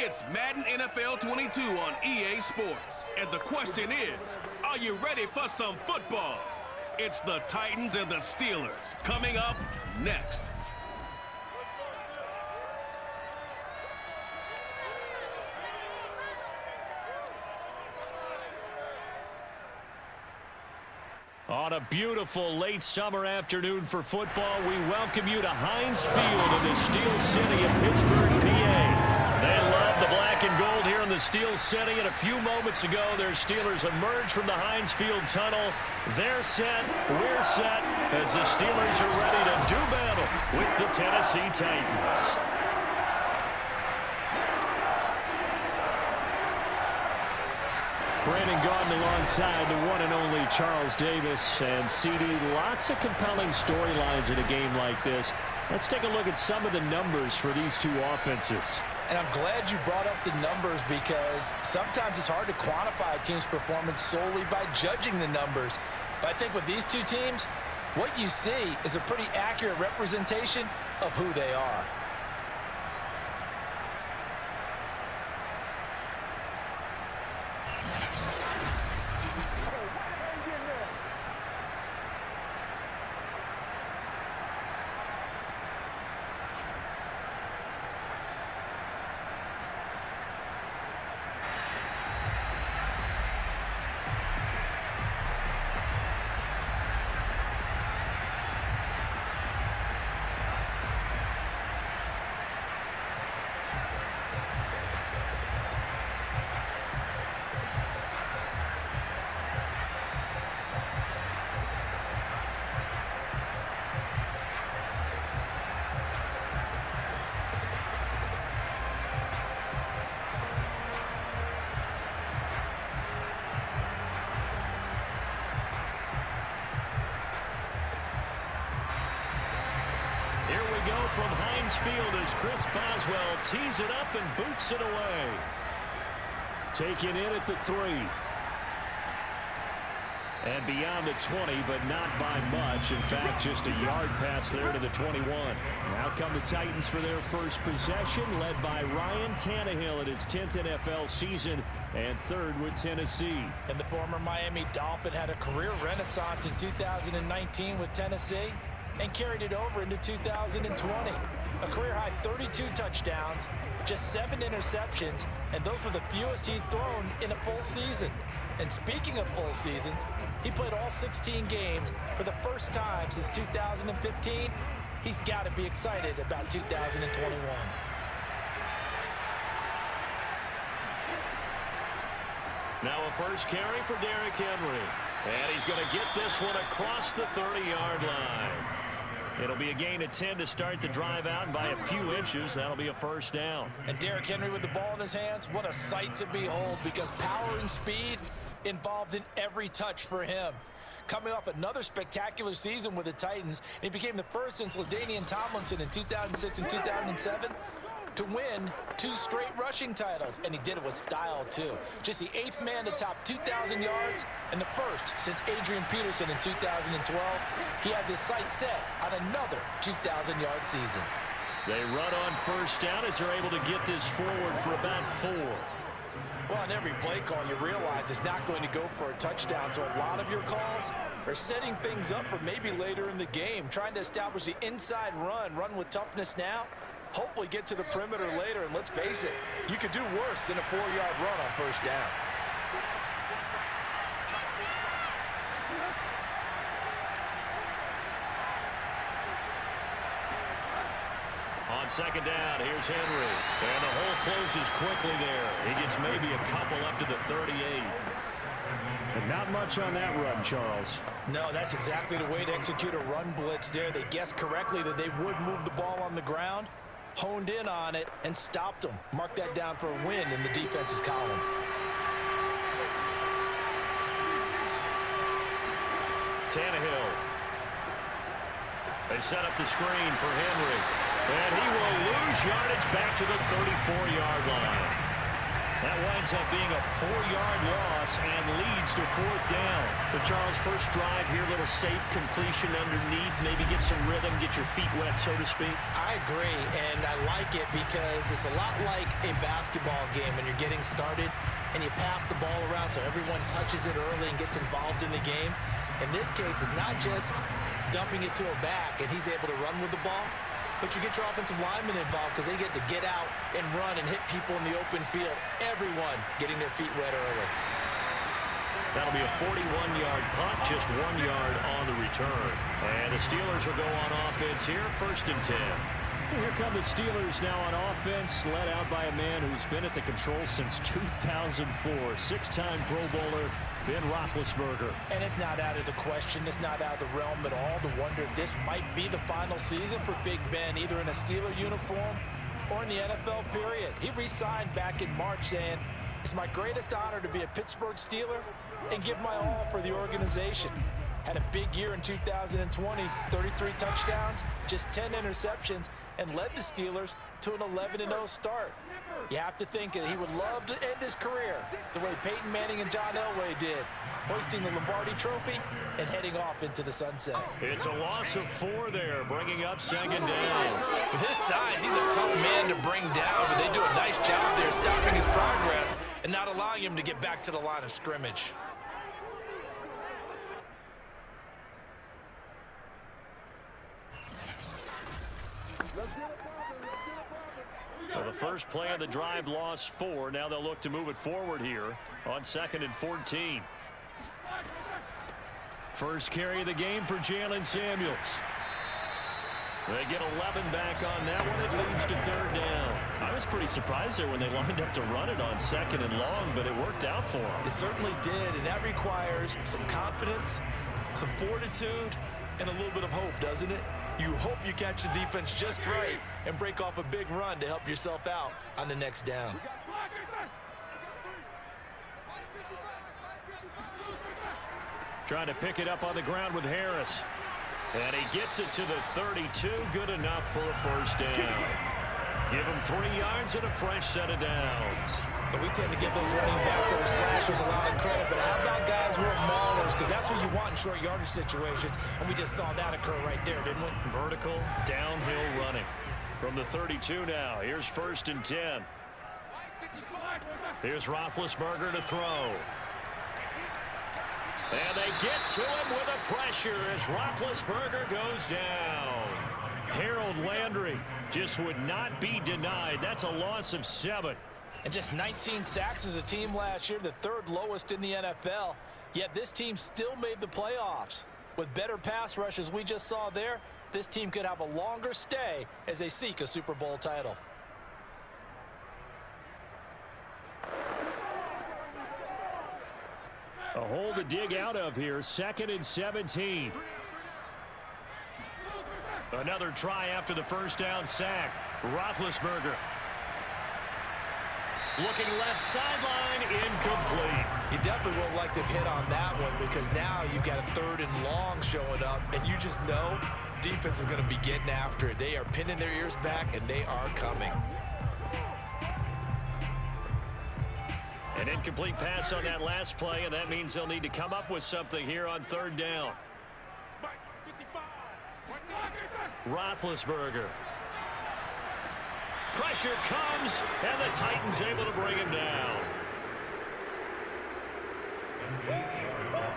It's Madden NFL 22 on EA Sports. And the question is, are you ready for some football? It's the Titans and the Steelers coming up next. On a beautiful late summer afternoon for football, we welcome you to Heinz Field in the Steel City of Pittsburgh, PA. They love the black and gold here in the Steel City, and a few moments ago, their Steelers emerged from the Heinz Field tunnel. They're set, we're set, as the Steelers are ready to do battle with the Tennessee Titans. Brandon Gaudin alongside the one and only Charles Davis. And CD, lots of compelling storylines in a game like this. Let's take a look at some of the numbers for these two offenses. And I'm glad you brought up the numbers, because sometimes it's hard to quantify a team's performance solely by judging the numbers. But I think with these two teams, what you see is a pretty accurate representation of who they are. From Heinz Field as Chris Boswell tees it up and boots it away. Taken in at the 3. And beyond the 20, but not by much. In fact, just a yard pass there to the 21. Now come the Titans for their first possession, led by Ryan Tannehill at his 10th NFL season and 3rd with Tennessee. And the former Miami Dolphin had a career renaissance in 2019 with Tennessee and carried it over into 2020. A career-high 32 touchdowns, just 7 interceptions, and those were the fewest he's thrown in a full season. And speaking of full seasons, he played all 16 games for the first time since 2015. He's got to be excited about 2021. Now a first carry for Derrick Henry. And he's going to get this one across the 30-yard line. It'll be a gain of 10 to start the drive out, and by a few inches, that'll be a first down. And Derrick Henry with the ball in his hands, what a sight to behold, because power and speed involved in every touch for him. Coming off another spectacular season with the Titans, he became the first since LaDainian Tomlinson in 2006 and 2007 to win 2 straight rushing titles, and he did it with style too. Just the 8th man to top 2,000 yards and the first since Adrian Peterson in 2012. He has his sights set on another 2,000-yard season. They run on first down as they're able to get this forward for about 4. Well, on every play call, you realize it's not going to go for a touchdown, so a lot of your calls are setting things up for maybe later in the game, trying to establish the inside run with toughness now, hopefully get to the perimeter later, and let's face it, you could do worse than a 4-yard run on first down. On second down, here's Henry. And the hole closes quickly there. He gets maybe a couple up to the 38. And not much on that run, Charles. No, that's exactly the way to execute a run blitz there. They guessed correctly that they would move the ball on the ground, honed in on it, and stopped them. Mark that down for a win in the defense's column. Tannehill. They set up the screen for Henry. And he will lose yardage back to the 34-yard line. That winds up being a 4-yard loss and leads to 4th down. So, Charles, first drive here, little safe completion underneath. Maybe get some rhythm, get your feet wet, so to speak. I agree, and I like it because it's a lot like a basketball game when you're getting started and you pass the ball around so everyone touches it early and gets involved in the game. In this case, it's not just dumping it to a back and he's able to run with the ball, but you get your offensive linemen involved because they get to get out and run and hit people in the open field. Everyone getting their feet wet early. That'll be a 41-yard punt, just 1 yard on the return. And the Steelers will go on offense here, 1st and 10. Here come the Steelers now on offense, led out by a man who's been at the controls since 2004. Six-time Pro Bowler, Ben Roethlisberger. And it's not out of the question. It's not out of the realm at all to wonder if this might be the final season for Big Ben, either in a Steeler uniform or in the NFL period. He re-signed back in March saying, "It's my greatest honor to be a Pittsburgh Steeler and give my all for the organization." Had a big year in 2020, 33 touchdowns, just 10 interceptions, and led the Steelers to an 11-0 start. You have to think that he would love to end his career the way Peyton Manning and John Elway did, hoisting the Lombardi Trophy and heading off into the sunset. It's a loss of 4 there, bringing up 2nd down. With his size, he's a tough man to bring down, but they do a nice job there stopping his progress and not allowing him to get back to the line of scrimmage. Well, the first play of the drive lost 4. Now they'll look to move it forward here on 2nd and 14. First carry of the game for Jalen Samuels. They get 11 back on that one. It leads to 3rd down. I was pretty surprised there when they lined up to run it on 2nd and long, but it worked out for them. It certainly did, and that requires some confidence, some fortitude, and a little bit of hope, doesn't it? You hope you catch the defense just right and break off a big run to help yourself out on the next down. Trying to pick it up on the ground with Harris. And he gets it to the 32. Good enough for a 1st down. Give him 3 yards and a fresh set of downs. And we tend to give those running backs that are slashers a lot of credit, but how about guys who are maulers? Because that's who you want in short yardage situations, and we just saw that occur right there, didn't we? Vertical, downhill running. From the 32 now, here's 1st and 10. Here's Roethlisberger to throw. And they get to him with a pressure as Roethlisberger goes down. Harold Landry just would not be denied. That's a loss of 7. And just 19 sacks as a team last year, the 3rd lowest in the NFL. Yet this team still made the playoffs. With better pass rush as we just saw there, this team could have a longer stay as they seek a Super Bowl title. A hole to dig out of here, 2nd and 17. Another try after the 1st down sack. Roethlisberger. Looking left sideline, incomplete. You definitely won't like to hit on that one because now you've got a 3rd and long showing up, and you just know defense is going to be getting after it. They are pinning their ears back, and they are coming. An incomplete pass on that last play, and that means they'll need to come up with something here on 3rd down. Roethlisberger. Pressure comes, and the Titans able to bring him down.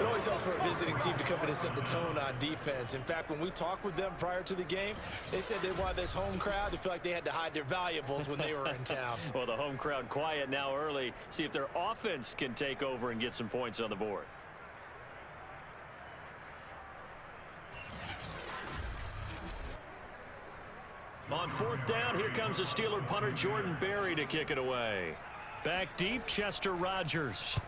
It always helps for a visiting team to come in and set the tone on defense. In fact, when we talked with them prior to the game, they said they wanted this home crowd to feel like they had to hide their valuables when they were in town. Well, the home crowd quiet now early. See if their offense can take over and get some points on the board. On 4th down, here comes the Steeler punter Jordan Berry to kick it away. Back deep, Chester Rogers.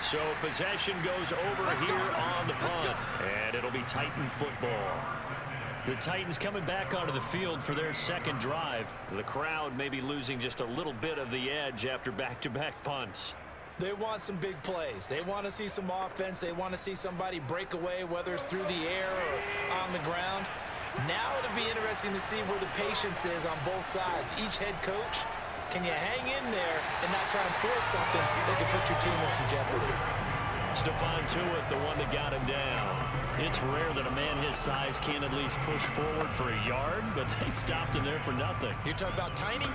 So possession goes over here on the punt, and it'll be Titan football. The Titans coming back onto the field for their 2nd drive. The crowd may be losing just a little bit of the edge after back-to-back punts. They want some big plays. They want to see some offense. They want to see somebody break away, whether it's through the air or on the ground. Now it'll be interesting to see where the patience is on both sides. Each head coach, can you hang in there and not try and force something that could put your team in some jeopardy? Stephon Tuitt, the one that got him down. It's rare that a man his size can't at least push forward for a yard, but they stopped him there for nothing. You're talking about Tiny?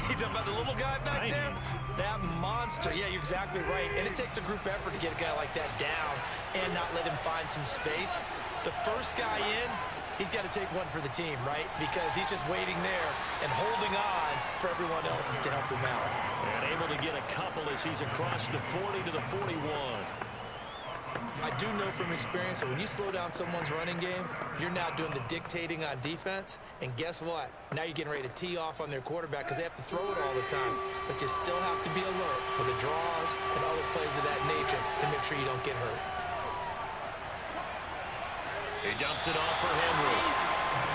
You're talking about the little guy back Tiny. there? That monster. Yeah, you're exactly right. And it takes a group effort to get a guy like that down and not let him find some space. The first guy in, he's got to take one for the team, right? Because he's just waiting there and holding on for everyone else to help him out. And able to get a couple as he's across the 40 to the 41. I do know from experience that when you slow down someone's running game, you're now doing the dictating on defense. And guess what? Now you're getting ready to tee off on their quarterback because they have to throw it all the time. But you still have to be alert for the draws and other plays of that nature to make sure you don't get hurt. He dumps it off for Henry.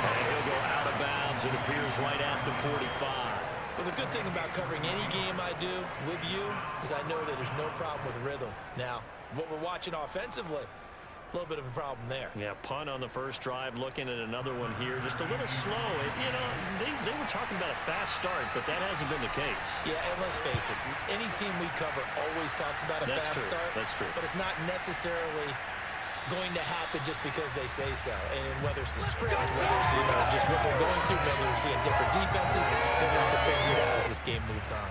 And he'll go out of bounds. It appears right at the 45. Well, the good thing about covering any game I do with you is I know that there's no problem with rhythm. Now, what we're watching offensively, a little bit of a problem there. Yeah, punt on the first drive, looking at another one here. Just a little slow. You know, they were talking about a fast start, but that hasn't been the case. Yeah, and let's face it, any team we cover always talks about a fast start. That's true. But it's not necessarily going to happen just because they say so. And whether it's the script, whether it's just what they're going through, whether they're seeing different defenses, they're going to have to figure it out as this game moves on.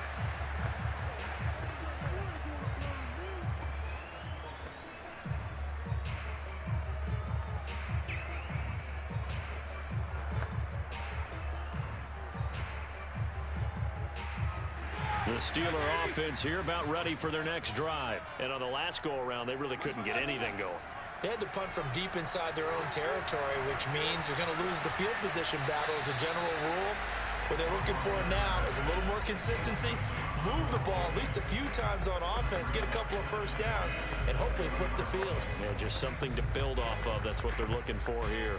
The Steeler offense here about ready for their next drive. And on the last go-around, they really couldn't get anything going. They had to punt from deep inside their own territory, which means they're going to lose the field position battle as a general rule. What they're looking for now is a little more consistency, move the ball at least a few times on offense, get a couple of first downs, and hopefully flip the field. Yeah, just something to build off of. That's what they're looking for here.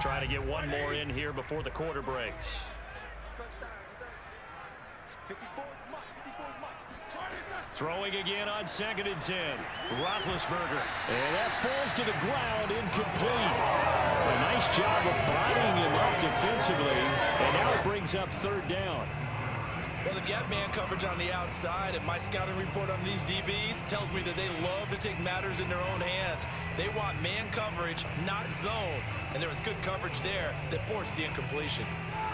Try to get one more in here before the quarter breaks. Throwing again on 2nd and 10. Roethlisberger. And that falls to the ground, incomplete. A nice job of bodying him up defensively. And now it brings up 3rd down. Well, they've got man coverage on the outside, and my scouting report on these DBs tells me that they love to take matters in their own hands. They want man coverage, not zone. And there was good coverage there that forced the incompletion.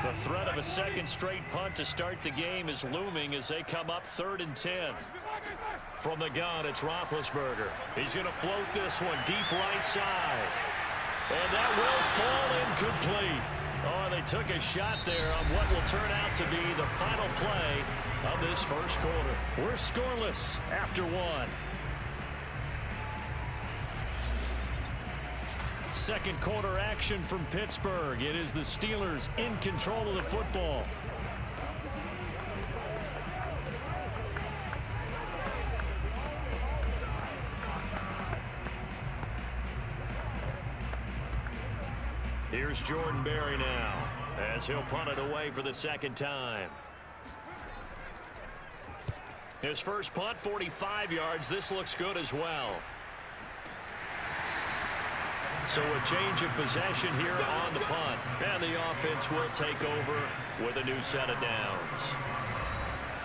The threat of a second straight punt to start the game is looming as they come up 3rd and 10. From the gun, it's Roethlisberger. He's going to float this one deep right side. And that will fall incomplete. Oh, they took a shot there on what will turn out to be the final play of this first quarter. We're scoreless after 1. Second quarter action from Pittsburgh. It is the Steelers in control of the football. Here's Jordan Berry now as he'll punt it away for the 2nd time. His first punt, 45 yards. This looks good as well. So a change of possession here on the punt. And the offense will take over with a new set of downs.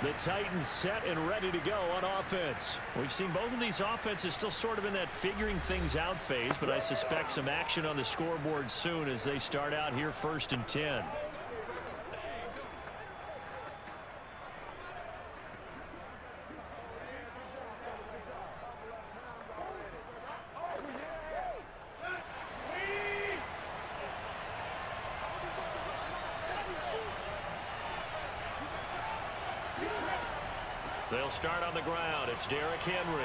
The Titans set and ready to go on offense. We've seen both of these offenses still sort of in that figuring things out phase, but I suspect some action on the scoreboard soon as they start out here 1st and 10. They'll start on the ground. It's Derrick Henry.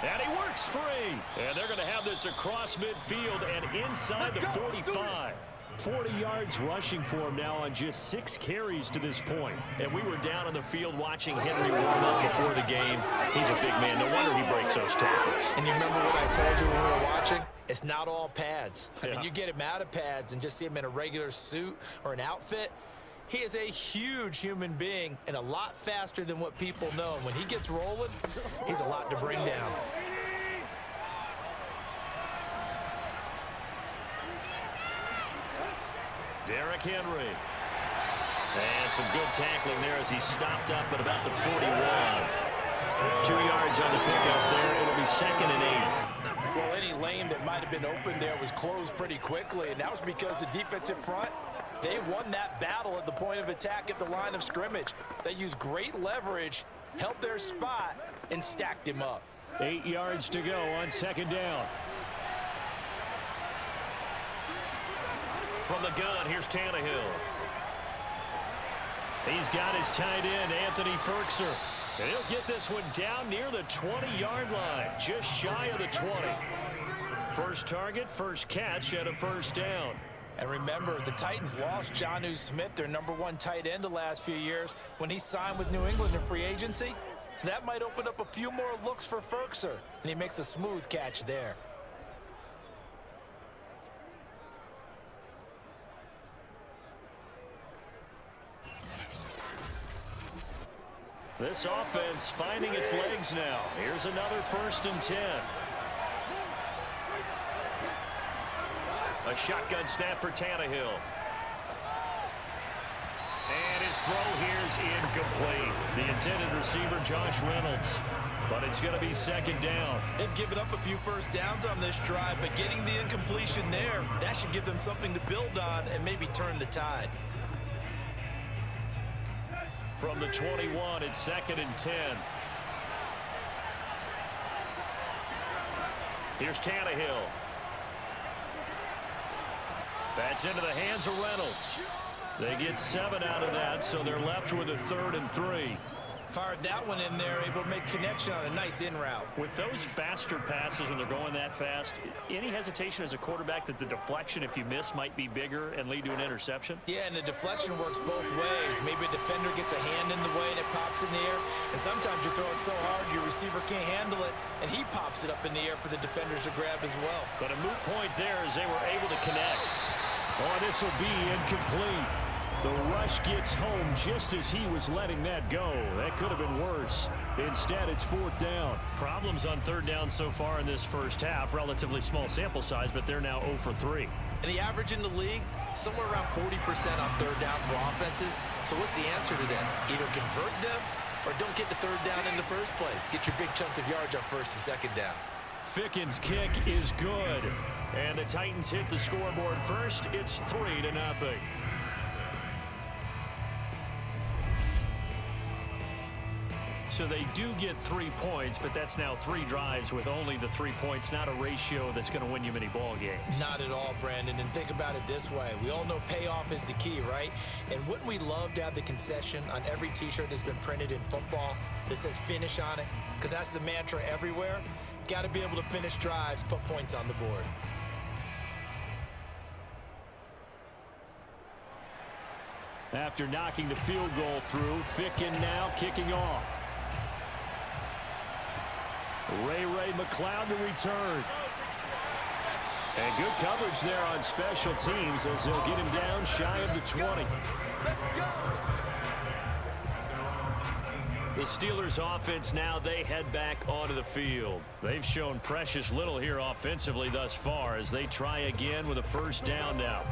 And he works free. And they're going to have this across midfield and inside the 45. 40 yards rushing for him now on just 6 carries to this point. And we were down on the field watching Henry warm up before the game. He's a big man. No wonder he breaks those tackles. And you remember what I told you when we were watching? It's not all pads. I mean, you get him out of pads and just see him in a regular suit or an outfit. He is a huge human being and a lot faster than what people know. When he gets rolling, he's a lot to bring down. Derrick Henry. And some good tackling there as he stopped up at about the 41. 2 yards on the pickup there. It'll be 2nd and 8. Well, any lane that might have been open there was closed pretty quickly, and that was because the defensive front, they won that battle at the point of attack at the line of scrimmage. They used great leverage, held their spot, and stacked him up. 8 yards to go on 2nd down. From the gun, here's Tannehill. He's got his tight end, Anthony Firkser. And he'll get this one down near the 20-yard line, just shy of the 20. First target, first catch, and a 1st down. And remember, the Titans lost Jonnu Smith, their #1 tight end the last few years, when he signed with New England in free agency. So that might open up a few more looks for Firkser, and he makes a smooth catch there. This offense finding its legs now. Here's another 1st and 10. A shotgun snap for Tannehill. And his throw here is incomplete. The intended receiver, Josh Reynolds. But it's going to be 2nd down. They've given up a few 1st downs on this drive, but getting the incompletion there, that should give them something to build on and maybe turn the tide. From the 21, it's 2nd and 10. Here's Tannehill. That's into the hands of Reynolds. They get 7 out of that, so they're left with a 3rd and 3. Fired that one in there, able to make connection on a nice in route. With those faster passes when they're going that fast, any hesitation as a quarterback that the deflection, if you miss, might be bigger and lead to an interception? Yeah, and the deflection works both ways. Maybe a defender gets a hand in the way and it pops in the air, and sometimes you're throwing so hard your receiver can't handle it, and he pops it up in the air for the defenders to grab as well. But a moot point there as they were able to connect. Oh, this will be incomplete. The rush gets home just as he was letting that go. That could have been worse. Instead, it's 4th down. Problems on 3rd down so far in this first half. Relatively small sample size, but they're now 0 for 3. And the average in the league, somewhere around 40% on 3rd down for offenses. So what's the answer to this? Either convert them or don't get the 3rd down in the first place. Get your big chunks of yards on 1st and 2nd down. Fickens' kick is good. And the Titans hit the scoreboard first. It's 3-0. So they do get 3 points, but that's now 3 drives with only the 3 points, not a ratio that's going to win you many ball games. Not at all, Brandon, and think about it this way. We all know payoff is the key, right? And wouldn't we love to have the concession on every T-shirt that's been printed in football that says finish on it? Because that's the mantra everywhere. Got to be able to finish drives, put points on the board. After knocking the field goal through, Ficken now kicking off. Ray McCloud to return. And good coverage there on special teams as they'll get him down shy of the 20. The Steelers offense now, they head back onto the field. They've shown precious little here offensively thus far as they try again with a 1st down now.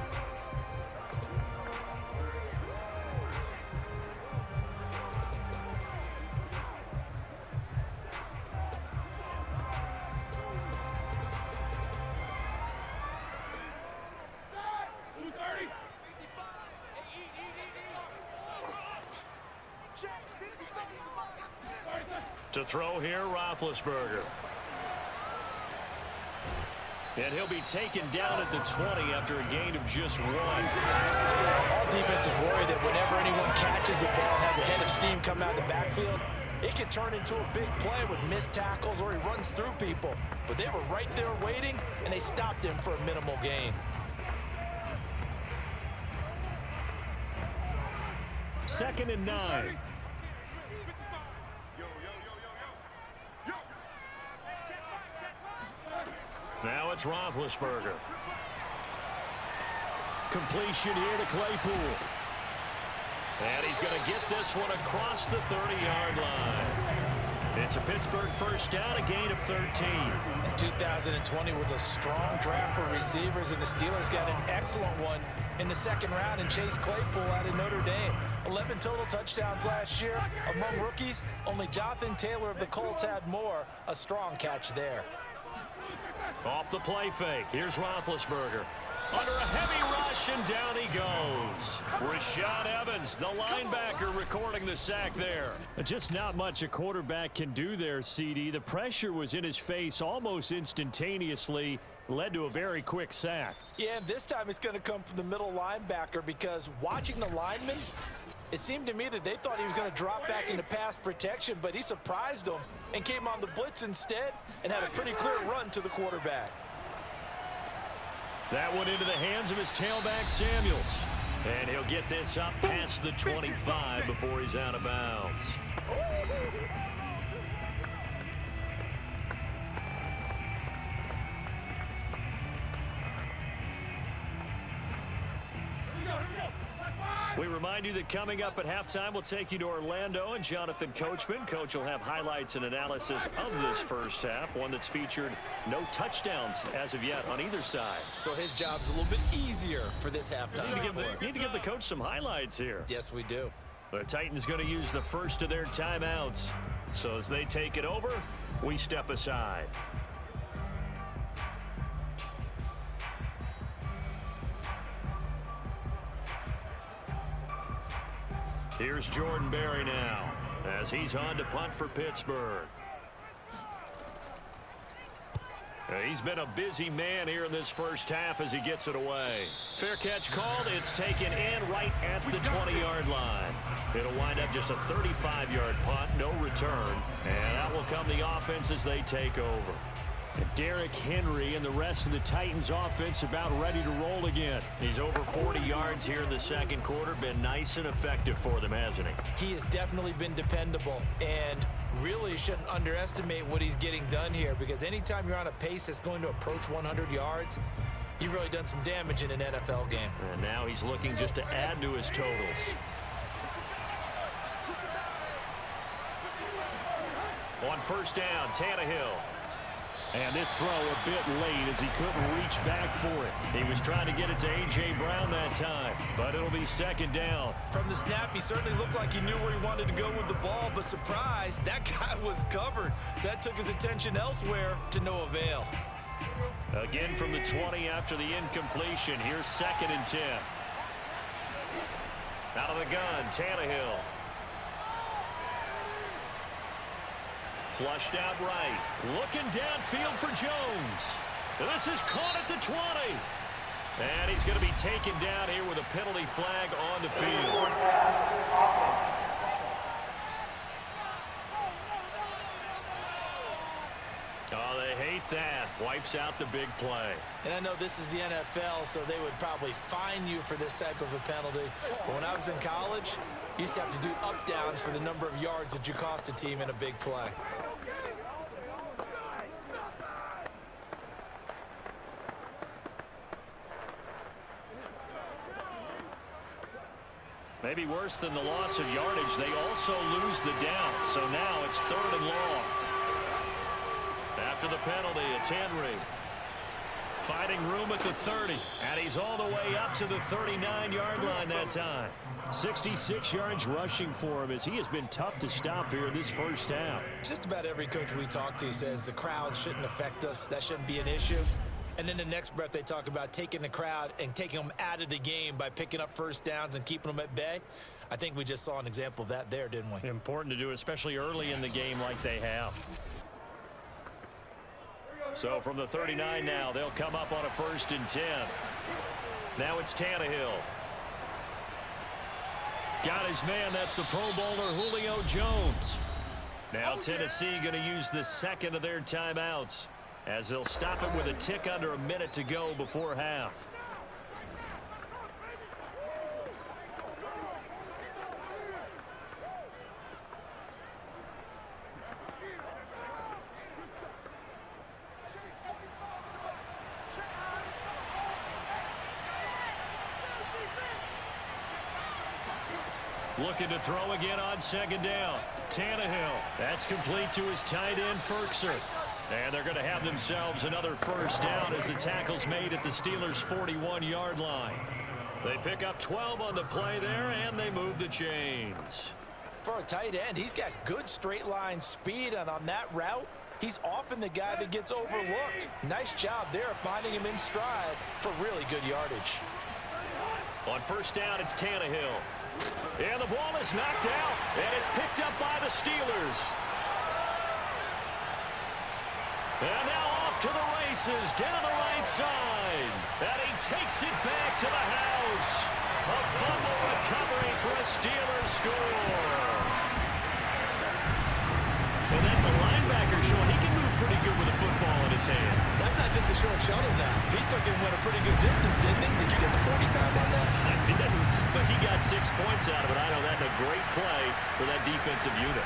To throw here, Roethlisberger. And he'll be taken down at the 20 after a gain of just 1. All defenses worry that whenever anyone catches the ball and has a head of steam come out of the backfield, it can turn into a big play with missed tackles or he runs through people. But they were right there waiting, and they stopped him for a minimal gain. Second and 9. Now it's Roethlisberger. Completion here to Claypool. And he's going to get this one across the 30-yard line. It's a Pittsburgh 1st down, a gain of 13. 2020 was a strong draft for receivers, and the Steelers got an excellent one in the second round in Chase Claypool out of Notre Dame. 11 total touchdowns last year. Among rookies, only Jonathan Taylor of the Colts had more. A strong catch there. Off the play fake. Here's Roethlisberger. Under a heavy rush, and down he goes. Rashad Evans, the linebacker, recording the sack there. Just not much a quarterback can do there, CD. The pressure was in his face almost instantaneously. Led to a very quick sack. Yeah, and this time it's going to come from the middle linebacker, because watching the lineman, it seemed to me that they thought he was going to drop back into pass protection, but he surprised them and came on the blitz instead and had a pretty clear run to the quarterback. That one into the hands of his tailback, Samuels. And he'll get this up past the 25 before he's out of bounds. We remind you that coming up at halftime, we'll take you to Orlando and Jonathan Coachman. Coach will have highlights and analysis of this first half, one that's featured no touchdowns as of yet on either side. So his job's a little bit easier for this halftime. Need to give the coach some highlights here. Yes, we do. The Titans going to use the first of their timeouts. So as they take it over, we step aside. Here's Jordan Berry now as he's on to punt for Pittsburgh. He's been a busy man here in this first half as he gets it away. Fair catch called. It's taken in right at the 20-yard line. It'll wind up just a 35-yard punt, no return. And that will come the offense as they take over. Derrick Henry and the rest of the Titans offense about ready to roll again. He's over 40 yards here in the second quarter. Been nice and effective for them, hasn't he? He has definitely been dependable, and really shouldn't underestimate what he's getting done here, because anytime you're on a pace that's going to approach 100 yards, you've really done some damage in an NFL game. And now he's looking just to add to his totals. On first down, Tannehill. And this throw a bit late as he couldn't reach back for it. He was trying to get it to A.J. Brown that time, but it'll be second down. From the snap, he certainly looked like he knew where he wanted to go with the ball, but surprise, that guy was covered. So that took his attention elsewhere to no avail. Again from the 20 after the incompletion. Here's second and 10. Out of the gun, Tannehill. Flushed out right. Looking downfield for Jones. This is caught at the 20. And he's going to be taken down here with a penalty flag on the field. Oh, they hate that. Wipes out the big play. And I know this is the NFL, so they would probably fine you for this type of a penalty. But when I was in college, you used to have to do up-downs for the number of yards that you cost a team in a big play. Maybe worse than the loss of yardage, they also lose the down. So now it's third and long. After the penalty, it's Henry. Finding room at the 30. And he's all the way up to the 39-yard line that time. 66 yards rushing for him as he has been tough to stop here in this first half. Just about every coach we talk to says the crowd shouldn't affect us. That shouldn't be an issue. And in the next breath, they talk about taking the crowd and taking them out of the game by picking up first downs and keeping them at bay. I think we just saw an example of that there, didn't we? Important to do, especially early in the game like they have. So from the 39 now, they'll come up on a first and 10. Now it's Tannehill. Got his man. That's the Pro Bowler Julio Jones. Now Tennessee going to use the second of their timeouts, as they'll stop it with a tick under a minute to go before half. Looking to throw again on second down. Tannehill. That's complete to his tight end, Firkser. And they're going to have themselves another first down as the tackle's made at the Steelers' 41-yard line. They pick up 12 on the play there, and they move the chains. For a tight end, he's got good straight line speed, and on that route, he's often the guy that gets overlooked. Nice job there finding him in stride for really good yardage. On first down, it's Tannehill. And the ball is knocked out, and it's picked up by the Steelers. And now off to the races, down the right side. And he takes it back to the house. A fumble recovery for a Steelers score. And that's a linebacker showing he can move pretty good with a football in his hand. That's not just a short shuttle now. He took him a pretty good distance, didn't he? Did you get the 40 time on that? I didn't, but he got 6 points out of it. I know that's a great play for that defensive unit.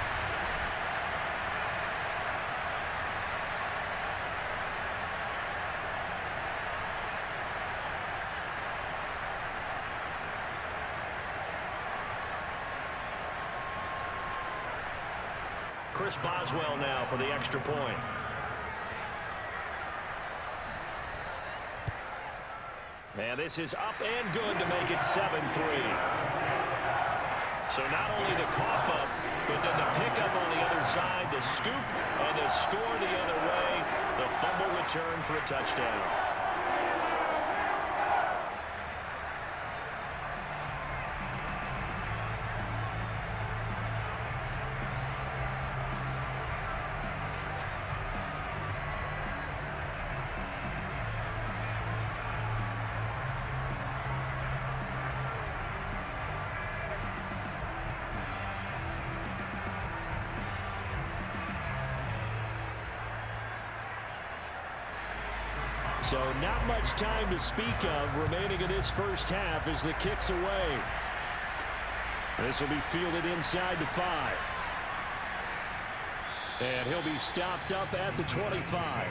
Chris Boswell now for the extra point. And this is up and good to make it 7-3. So not only the cough up, but then the pickup on the other side, the scoop, and the score the other way, the fumble return for a touchdown. So not much time to speak of remaining in this first half as the kick's away. This will be fielded inside the 5. And he'll be stopped up at the 25.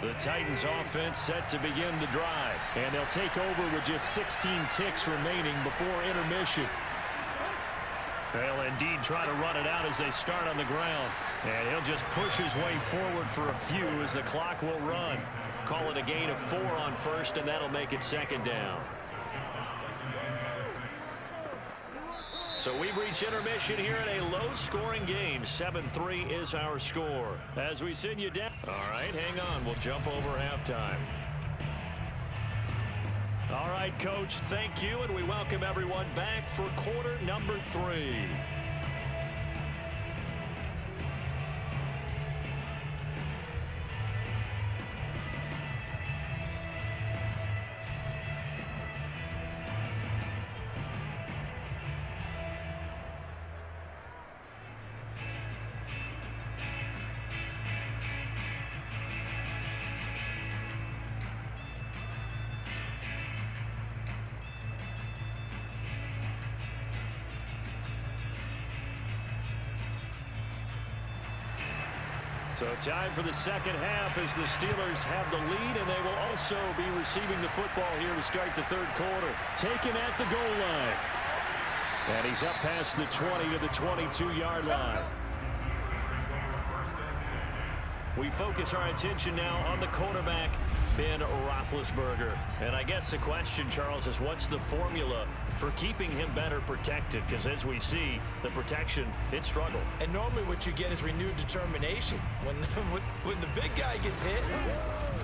The Titans offense set to begin the drive. And they'll take over with just 16 ticks remaining before intermission. They'll indeed try to run it out as they start on the ground. And he'll just push his way forward for a few as the clock will run. Call it a gain of 4 on first, and that'll make it second down. So we've reached intermission here in a low-scoring game. 7-3 is our score. As we send you down. All right, hang on. We'll jump over halftime. All right, Coach, thank you, and we welcome everyone back for quarter number 3. So time for the second half as the Steelers have the lead, and they will also be receiving the football here to start the third quarter. Taken at the goal line. And he's up past the 20 to the 22-yard line. We focus our attention now on the quarterback, Ben Roethlisberger. And I guess the question, Charles, is what's the formula for keeping him better protected? Because as we see, the protection, it struggled. And normally what you get is renewed determination. When the big guy gets hit,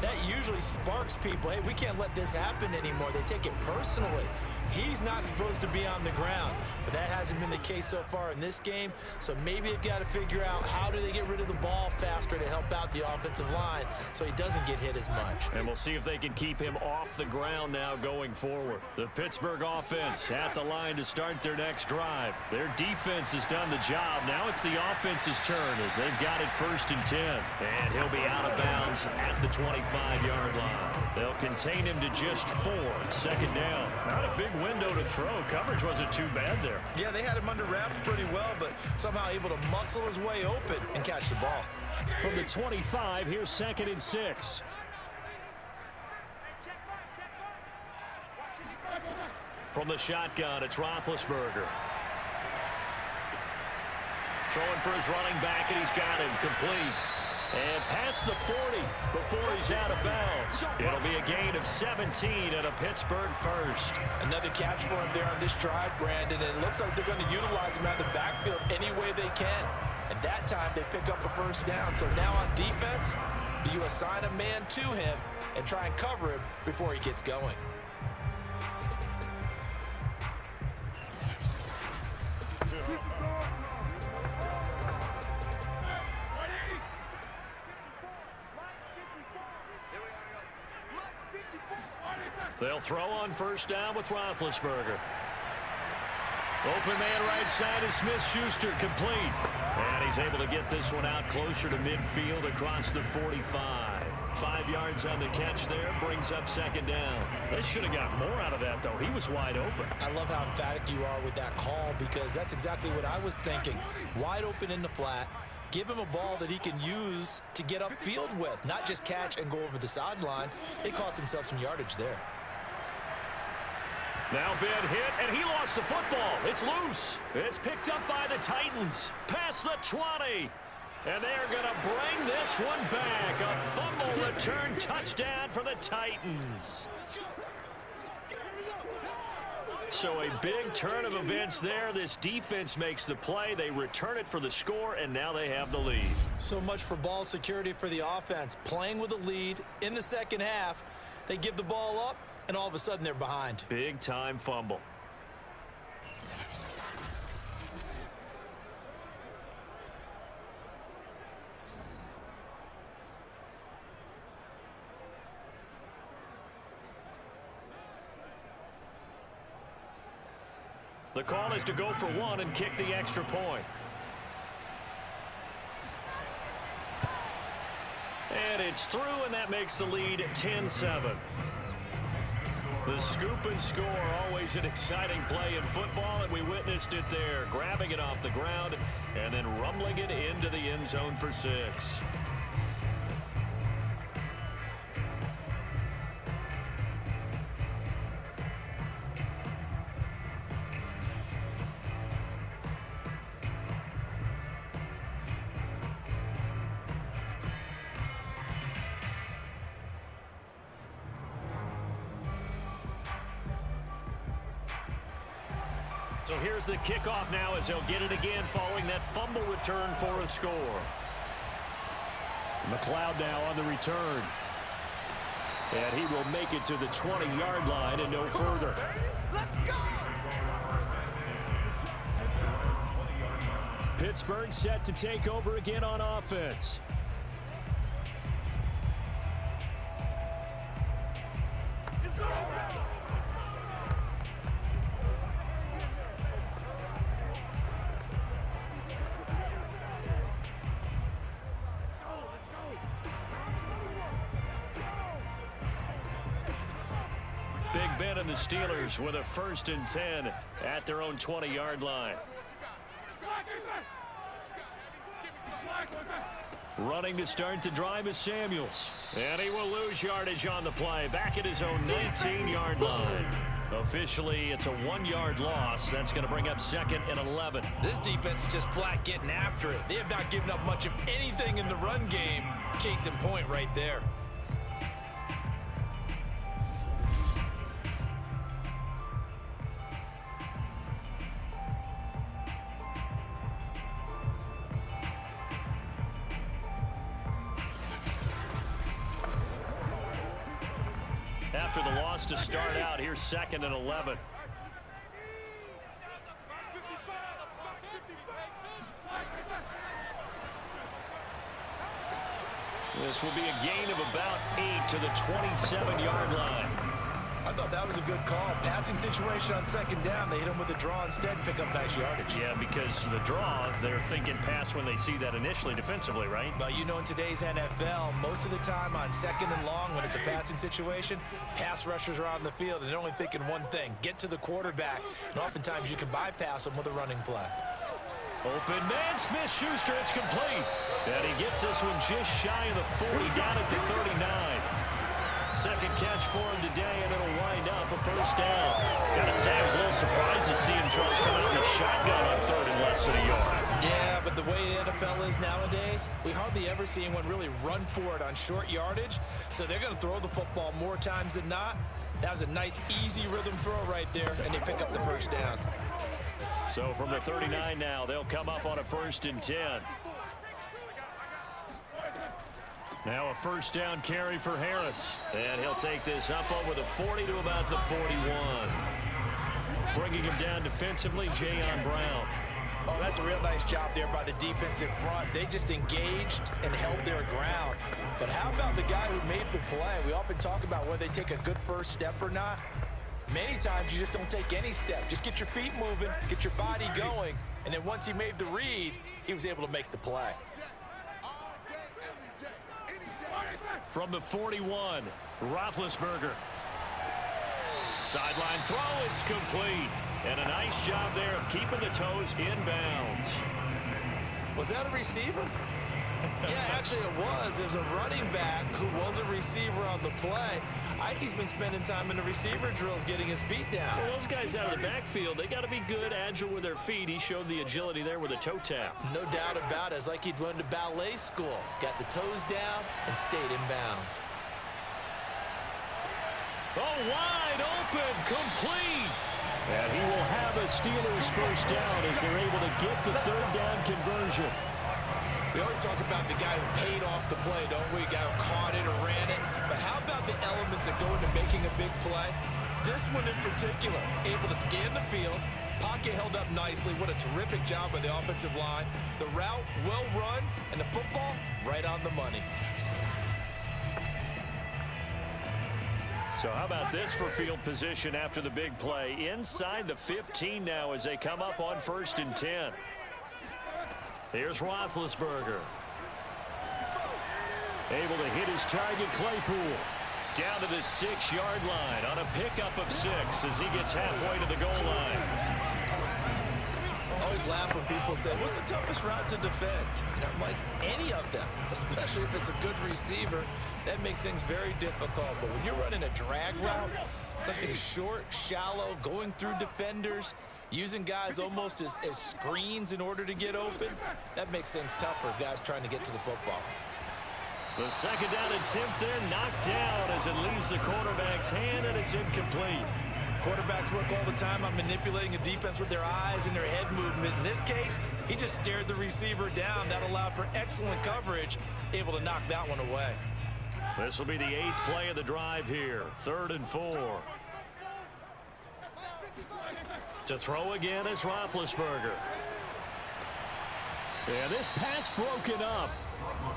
that usually sparks people. Hey, we can't let this happen anymore. They take it personally. He's not supposed to be on the ground, but that hasn't been the case so far in this game. So maybe they've got to figure out how do they get rid of the ball faster to help out the offensive line so he doesn't get hit as much. And we'll see if they can keep him off the ground now going forward. The Pittsburgh offense at the line to start their next drive. Their defense has done the job. Now it's the offense's turn as they've got it 1st and 10. And he'll be out of bounds at the 25-yard line. They'll contain him to just 4. Second down. Not a big window to throw. Coverage wasn't too bad there. Yeah, they had him under wraps pretty well, but somehow able to muscle his way open and catch the ball. From the 25, here's 2nd and 6. From the shotgun, it's Roethlisberger. Throwing for his running back, and he's got him complete. And past the 40 before he's out of bounds. It'll be a gain of 17 and a Pittsburgh first. Another catch for him there on this drive, Brandon, and it looks like they're going to utilize him out of the backfield any way they can. And that time they pick up a first down. So now on defense, do you assign a man to him and try and cover him before he gets going? They'll throw on first down with Roethlisberger. Open man right side is Smith-Schuster, complete. And he's able to get this one out closer to midfield across the 45. 5 yards on the catch there, brings up second down. They should have got more out of that, though. He was wide open. I love how emphatic you are with that call, because that's exactly what I was thinking. Wide open in the flat. Give him a ball that he can use to get upfield with, not just catch and go over the sideline. They cost themselves some yardage there. Now Ben hit, and he lost the football. It's loose. It's picked up by the Titans. Past the 20. And they're going to bring this one back. A fumble return touchdown for the Titans. So a big turn of events there. This defense makes the play. They return it for the score, and now they have the lead. So much for ball security for the offense. Playing with a lead in the second half. They give the ball up, and all of a sudden they're behind. Big-time fumble. The call is to go for one and kick the extra point. And it's through, and that makes the lead 10-7. The scoop and score, always an exciting play in football, and we witnessed it there, grabbing it off the ground and then rumbling it into the end zone for 6. So here's the kickoff now as they'll get it again following that fumble return for a score. McLeod now on the return. And he will make it to the 20-yard line and no further. Let's go! Pittsburgh set to take over again on offense. Big Ben and the Steelers with a 1st and 10 at their own 20-yard line. Running to start the drive is Samuels. And he will lose yardage on the play. Back at his own 19-yard line. Officially, it's a 1-yard loss. That's going to bring up 2nd and 11. This defense is just flat getting after it. They have not given up much of anything in the run game. Case in point right there. After the loss to start out, here's 2nd and 11. This will be a gain of about 8 to the 27-yard line. I thought that was a good call. Passing situation on 2nd down. They hit him with a draw instead and pick up nice yardage. Yeah, because the draw, they're thinking pass when they see that initially defensively, right? But you know, in today's NFL, most of the time on 2nd and long, when it's a passing situation, pass rushers are on the field and they're only thinking one thing, get to the quarterback. And oftentimes you can bypass them with a running play. Open man, Smith-Schuster, it's complete. And he gets this one just shy of the 40, down at the 39. Second catch for him today, and it'll wind up a first down. Gotta say, I was a little surprised to see him Charles come out in a shotgun on third and less than a yard. Yeah, but the way the NFL is nowadays, we hardly ever see anyone really run for it on short yardage. So they're going to throw the football more times than not. That was a nice, easy rhythm throw right there, and they pick up the first down. So from the 39 now, they'll come up on a 1st and 10. Now a first down carry for Harris. And he'll take this up over the 40 to about the 41. Bringing him down defensively, Jayon Brown. Oh, that's a real nice job there by the defensive front. They just engaged and held their ground. But how about the guy who made the play? We often talk about whether they take a good first step or not. Many times you just don't take any step. Just get your feet moving, get your body going, and then once he made the read, he was able to make the play. From the 41, Roethlisberger. Sideline throw, it's complete. And a nice job there of keeping the toes inbounds. Was that a receiver? Yeah, actually it was. It was a running back who was a receiver on the play. Ikey's been spending time in the receiver drills getting his feet down. Well, those guys out of the backfield, they got to be good, agile with their feet. He showed the agility there with a toe tap. No doubt about it. It's like he'd went to ballet school. Got the toes down and stayed in bounds. Oh, wide open, complete. And he will have a Steelers first down as they're able to get the third down conversion. We always talk about the guy who paid off the play, don't we? The guy who caught it or ran it. But how about the elements that go into making a big play? This one in particular, able to scan the field. Pocket held up nicely. What a terrific job by the offensive line. The route, well run, and the football, right on the money. So how about this for field position after the big play? Inside the 15 now as they come up on 1st and 10. Here's Roethlisberger. Able to hit his target, Claypool. Down to the 6-yard line on a pickup of 6 as he gets halfway to the goal line. I always laugh when people say, what's the toughest route to defend? And I'm like, any of them, especially if it's a good receiver. That makes things very difficult. But when you're running a drag route, something short, shallow, going through defenders, using guys almost as screens in order to get open, that makes things tough for guys trying to get to the football. The second down attempt there knocked down as it leaves the quarterback's hand, and it's incomplete. Quarterbacks work all the time on manipulating a defense with their eyes and their head movement. In this case, he just stared the receiver down. That allowed for excellent coverage, able to knock that one away. This will be the 8th play of the drive here. 3rd and 4. To throw again is Roethlisberger. And this pass broken up.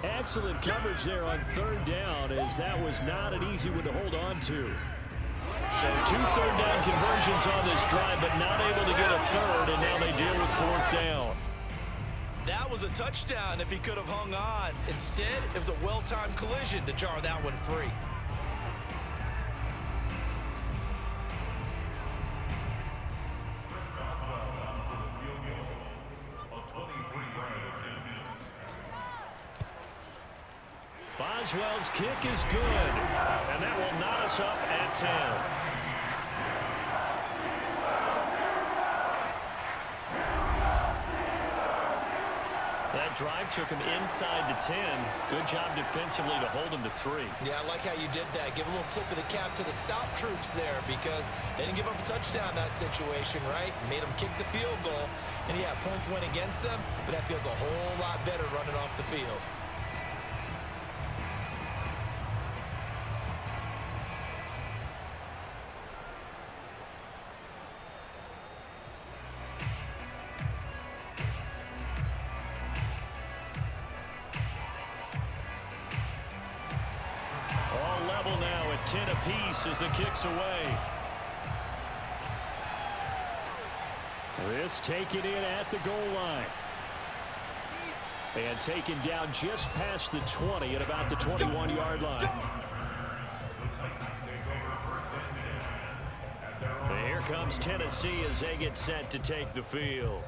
Excellent coverage there on 3rd down, as that was not an easy one to hold on to. So 2 third down conversions on this drive, but not able to get a third, and now they deal with 4th down. That was a touchdown if he could have hung on. Instead, it was a well-timed collision to jar that one free. Boswell's kick is good, and that will knot us up at 10. That drive took him inside the 10. Good job defensively to hold him to 3. Yeah, I like how you did that. Give a little tip of the cap to the stop troops there, because they didn't give up a touchdown in that situation, right? Made them kick the field goal. And yeah, points went against them, but that feels a whole lot better running off the field. Now at 10 apiece as the kick's away. This taken in at the goal line. And taken down just past the 20 at about the 21-yard line. And here comes Tennessee as they get set to take the field.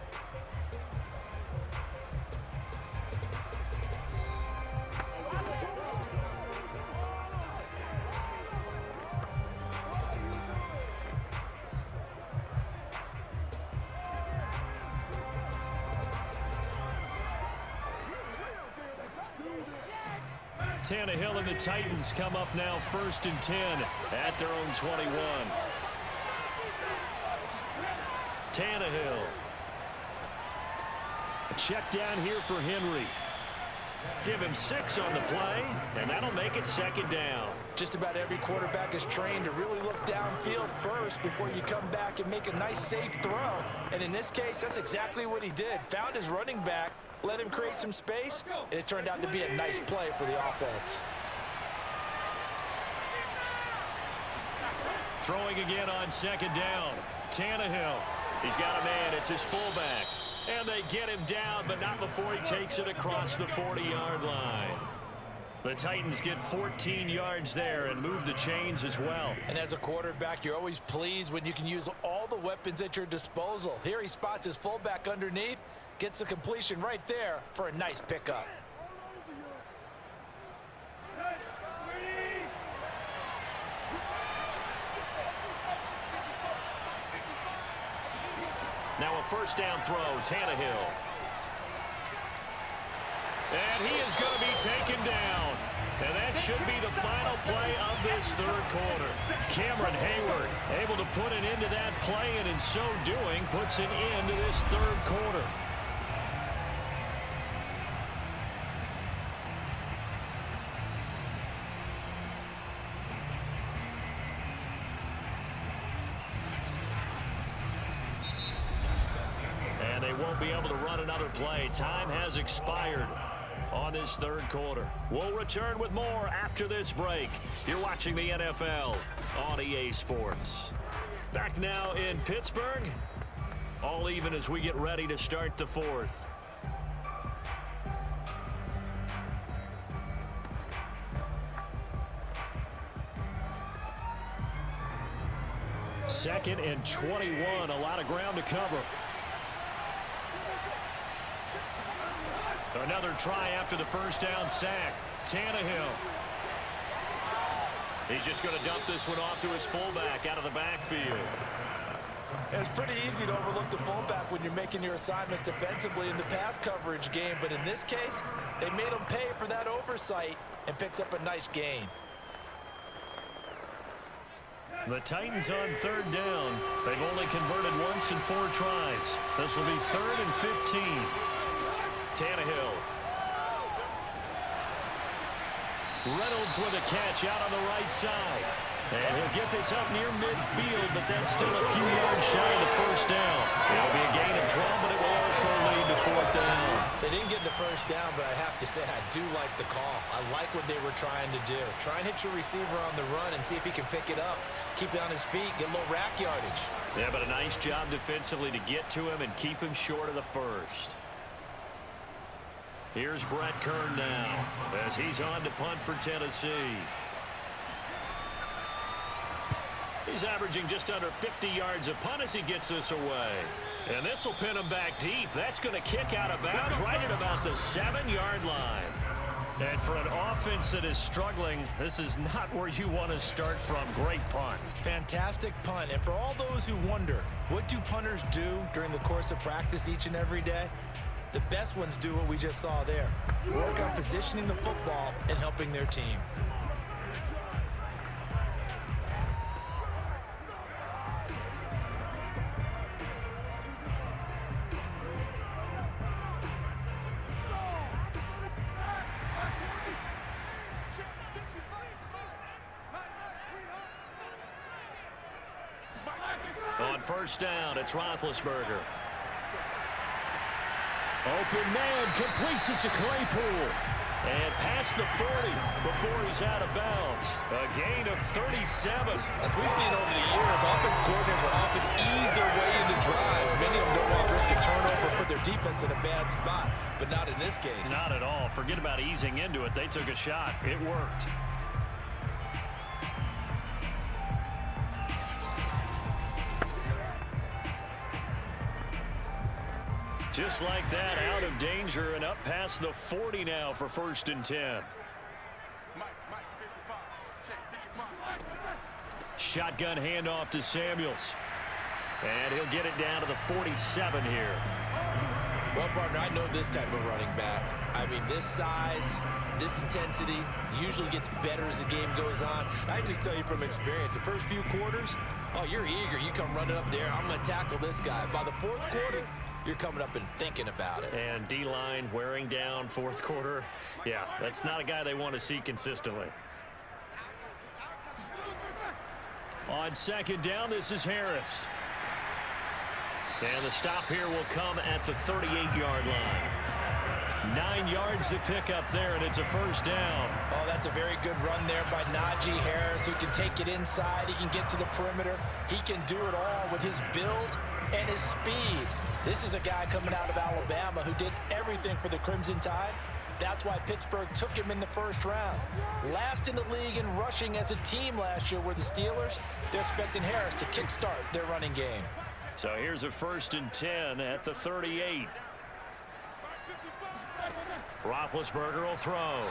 Tannehill and the Titans come up now 1st and 10 at their own 21. Tannehill. A check down here for Henry. Give him 6 on the play, and that'll make it 2nd down. Just about every quarterback is trained to really look downfield first before you come back and make a nice, safe throw. And in this case, that's exactly what he did. Found his running back, let him create some space, and it turned out to be a nice play for the offense. Throwing again on 2nd down. Tannehill. He's got a man. It's his fullback. And they get him down, but not before he takes it across the 40-yard line. The Titans get 14 yards there and move the chains as well. And as a quarterback, you're always pleased when you can use all the weapons at your disposal. Here he spots his fullback underneath, gets the completion right there for a nice pickup. Now a 1st down throw, Tannehill. And he is going to be taken down. And that should be the final play of this 3rd quarter. Cameron Hayward able to put an end to that play, and in so doing, puts an end to this 3rd quarter. And they won't be able to run another play. Time has expired on this 3rd quarter. We'll return with more after this break. You're watching the NFL on EA Sports. Back now in Pittsburgh. All even as we get ready to start the 4th. Second and 21. A lot of ground to cover. Another try after the 1st down sack. Tannehill. He's just going to dump this one off to his fullback out of the backfield. It's pretty easy to overlook the fullback when you're making your assignments defensively in the pass coverage game. But in this case, they made him pay for that oversight and picks up a nice gain. The Titans on 3rd down. They've only converted once in 4 tries. This will be 3rd and 15. Tannehill. Reynolds with a catch out on the right side. And he'll get this up near midfield, but that's still a few yards shy of the 1st down. It'll be a gain of 12, but it will also lead to 4th down. They didn't get the 1st down, but I have to say I do like the call. I like what they were trying to do. Try and hit your receiver on the run and see if he can pick it up. Keep it on his feet, get a little rack yardage. Yeah, but a nice job defensively to get to him and keep him short of the 1st. Here's Brett Kern now as he's on to punt for Tennessee. He's averaging just under 50 yards a punt as he gets this away. And this will pin him back deep. That's going to kick out of bounds right at about the 7-yard line. And for an offense that is struggling, this is not where you want to start from. Great punt. Fantastic punt. And for all those who wonder, what do punters do during the course of practice each and every day? The best ones do what we just saw there. Work on positioning the football and helping their team. On 1st down, it's Roethlisberger. Open man completes it to Claypool. And past the 40 before he's out of bounds. A gain of 37. As we've seen over the years, offense coordinators will often ease their way into drives. Many of them don't want to risk a turnover, put their defense in a bad spot, but not in this case. Not at all. Forget about easing into it. They took a shot. It worked. Just like that, out of danger and up past the 40 now for 1st and 10. Shotgun handoff to Samuels. And he'll get it down to the 47 here. Well, partner, I know this type of running back. I mean, this size, this intensity usually gets better as the game goes on. I just tell you from experience, the first few quarters, oh, you're eager. You come running up there. I'm going to tackle this guy. By the fourth quarter, you're coming up and thinking about it. And D-line wearing down fourth quarter. Yeah, that's not a guy they want to see consistently. On second down, this is Harris. And the stop here will come at the 38-yard line. 9 yards to pick up there, and it's a first down. Oh, that's a very good run there by Najee Harris, who can take it inside. He can get to the perimeter. He can do it all with his build and his speed. This is a guy coming out of Alabama who did everything for the Crimson Tide. That's why Pittsburgh took him in the first round. Last in the league in rushing as a team last year were the Steelers. They're expecting Harris to kickstart their running game. So here's a 1st and 10 at the 38. Roethlisberger will throw.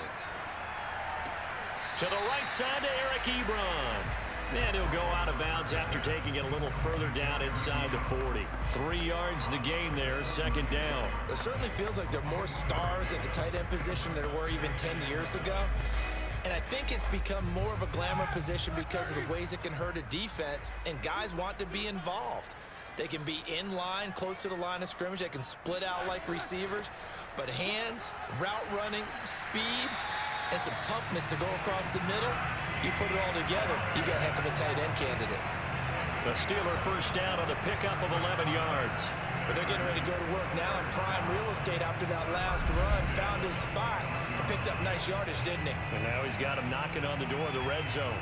To the right side to Eric Ebron. And he'll go out of bounds after taking it a little further down inside the 40. 3 yards the gain there, second down. It certainly feels like there are more stars at the tight end position than there were even 10 years ago. And I think it's become more of a glamour position because of the ways it can hurt a defense, and guys want to be involved. They can be in line, close to the line of scrimmage. They can split out like receivers. But hands, route running, speed, and some toughness to go across the middle, you put it all together, you got a heck of a tight end candidate. The Steeler first down on the pickup of 11 yards. But they're getting ready to go to work now in prime real estate after that last run. Found his spot and picked up nice yardage, didn't he? And now he's got him knocking on the door of the red zone.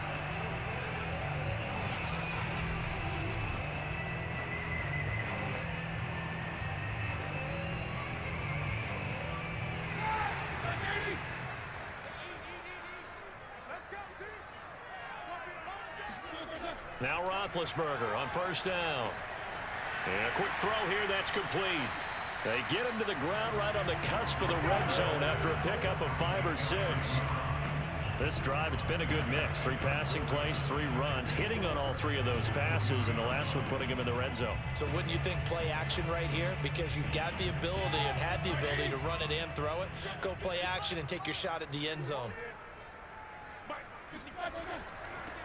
Now Roethlisberger on first down. And a quick throw here, that's complete. They get him to the ground right on the cusp of the red zone after a pickup of 5 or 6. This drive, it's been a good mix. 3 passing plays, 3 runs, hitting on all 3 of those passes, and the last one putting him in the red zone. So wouldn't you think play action right here? Because you've got the ability and had the ability to run it and throw it. Go play action and take your shot at the end zone.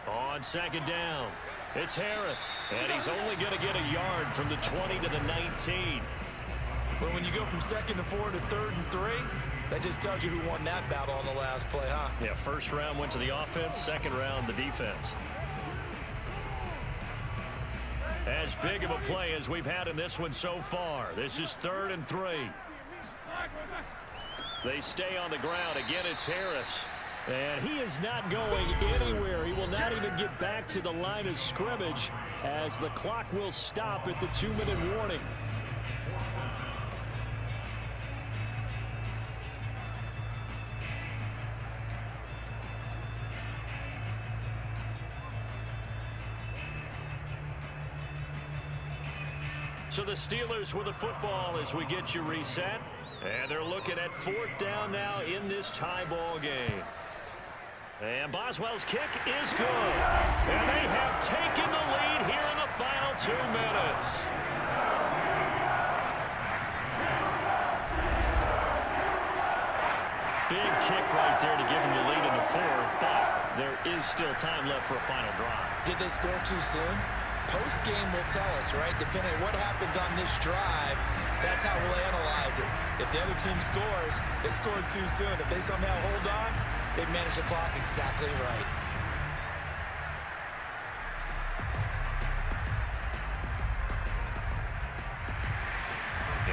On second down, it's Harris, and he's only going to get a yard from the 20 to the 19. But when you go from 2nd to 4 to 3rd and 3, that just tells you who won that battle on the last play, huh? Yeah, first round went to the offense, second round the defense. As big of a play as we've had in this one so far. This is 3rd and 3. They stay on the ground. Again, it's Harris. And he is not going anywhere. He will not even get back to the line of scrimmage as the clock will stop at the 2-minute warning. So the Steelers with the football as we get you reset. And they're looking at 4th down now in this tie ball game. And Boswell's kick is good. And they have taken the lead here in the final 2 minutes. Big kick right there to give them the lead in the 4th, but there is still time left for a final drive. Did they score too soon? Post-game will tell us, right? Depending on what happens on this drive, that's how we'll analyze it. If the other team scores, they scored too soon. If they somehow hold on, they managed the clock exactly right.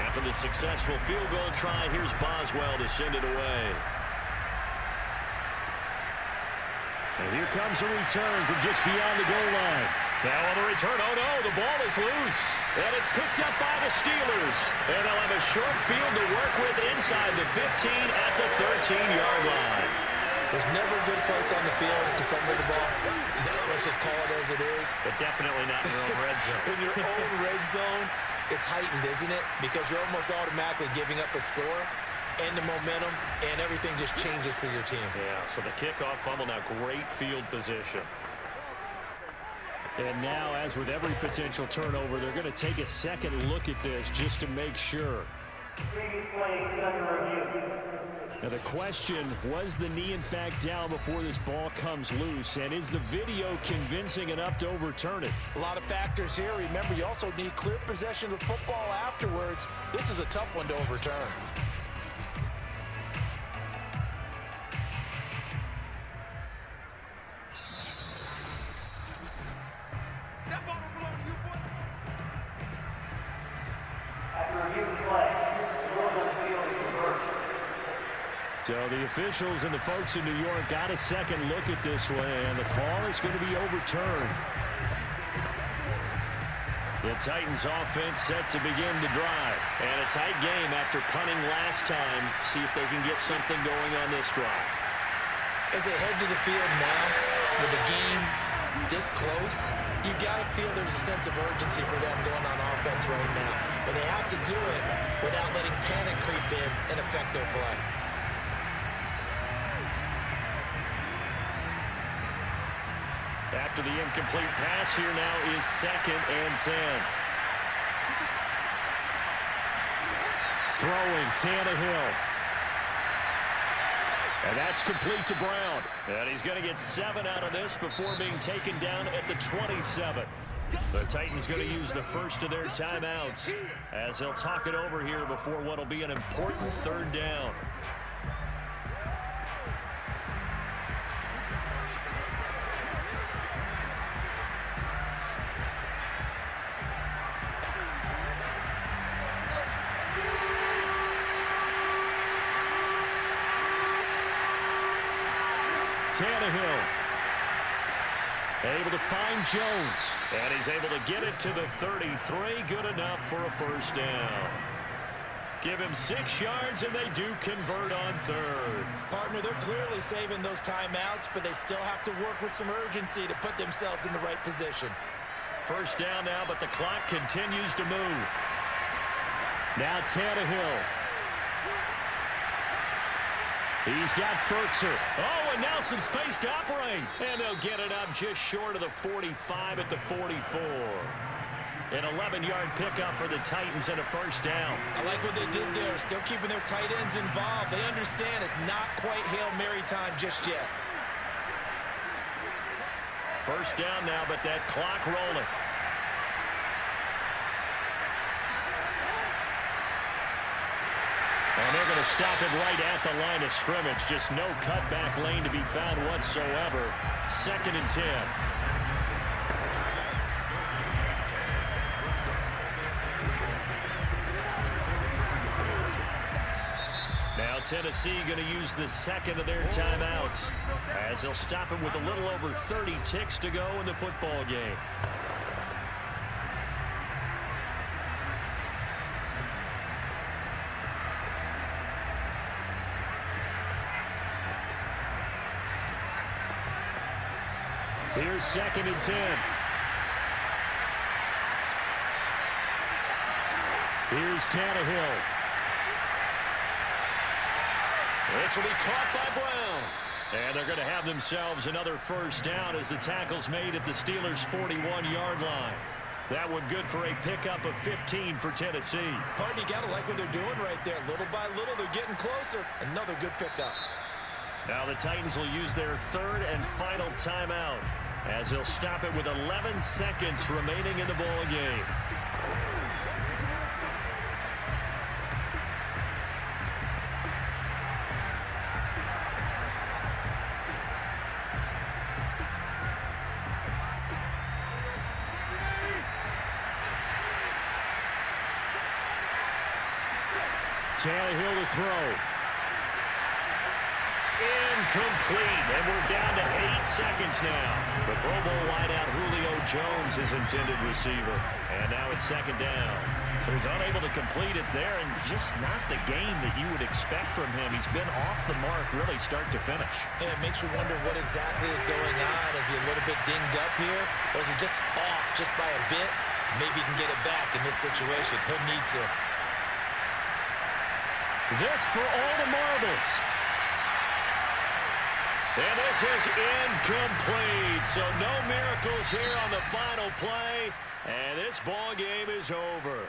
After the successful field goal try, here's Boswell to send it away. And here comes a return from just beyond the goal line. Now on the return, oh no, the ball is loose. And it's picked up by the Steelers. And they'll have a short field to work with inside the 15 at the 13-yard line. There's never a good place on the field to fumble the ball. Let's just call it as it is. But definitely not in your own red zone. In your own red zone, it's heightened, isn't it? Because you're almost automatically giving up a score and the momentum, and everything just changes for your team. Yeah, so the kickoff fumble, now great field position. And now, as with every potential turnover, they're going to take a second look at this just to make sure. Previous play, second review. Now the question, was the knee in fact down before this ball comes loose? And is the video convincing enough to overturn it? A lot of factors here. Remember, you also need clear possession of the football afterwards. This is a tough one to overturn. So the officials and the folks in New York got a second look at this one, and the call is going to be overturned. The Titans offense set to begin the drive. And a tight game after punting last time. See if they can get something going on this drive. As they head to the field now, with the game this close, you got to feel there's a sense of urgency for them going on offense right now. But they have to do it without letting panic creep in and affect their play. After the incomplete pass, here now is 2nd and 10. Throwing, Tannehill. And that's complete to Brown. And he's going to get 7 out of this before being taken down at the 27. The Titans going to use the first of their timeouts as they'll talk it over here before what will be an important 3rd down. Tannehill able to find Jones, and he's able to get it to the 33. Good enough for a 1st down. Give him 6 yards, and they do convert on 3rd. Partner, they're clearly saving those timeouts, but they still have to work with some urgency to put themselves in the right position. 1st down now, but the clock continues to move. Now Tannehill. He's got Fertzer. Oh, and now some space to operate. And they'll get it up just short of the 45 at the 44. An 11-yard pickup for the Titans and a 1st down. I like what they did there. Still keeping their tight ends involved. They understand it's not quite Hail Mary time just yet. 1st down now, but that clock rolling. And they're going to stop it right at the line of scrimmage. Just no cutback lane to be found whatsoever. 2nd and 10. Now Tennessee going to use the 2nd of their timeouts as they'll stop it with a little over 30 ticks to go in the football game. Here's 2nd and 10. Here's Tannehill. This will be caught by Brown. And they're going to have themselves another 1st down as the tackle's made at the Steelers' 41-yard line. That one good for a pickup of 15 for Tennessee. Partner, you got to like what they're doing right there. Little by little, they're getting closer. Another good pickup. Now the Titans will use their 3rd and final timeout as they'll stop it with 11 seconds remaining in the ball game. Tannehill to throw. Incomplete, and we're down to 8 seconds now. The Pro Bowl wideout Julio Jones is intended receiver, and now it's 2nd down. So he's unable to complete it there, and just not the game that you would expect from him. He's been off the mark really start to finish. And it makes you wonder what exactly is going on. Is he a little bit dinged up here, or is he just off just by a bit? Maybe he can get it back in this situation. He'll need to. This for all the marbles. And this is incomplete. So no miracles here on the final play. And this ball game is over.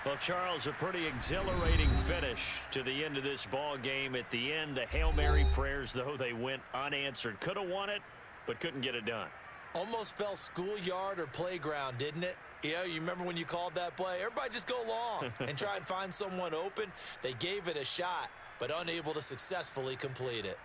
Well, Charles, a pretty exhilarating finish to the end of this ball game. At the end, the Hail Mary prayers, though, they went unanswered. Could have won it, but couldn't get it done. Almost felt schoolyard or playground, didn't it? Yeah, you remember when you called that play? Everybody just go long and try and find someone open. They gave it a shot, but unable to successfully complete it.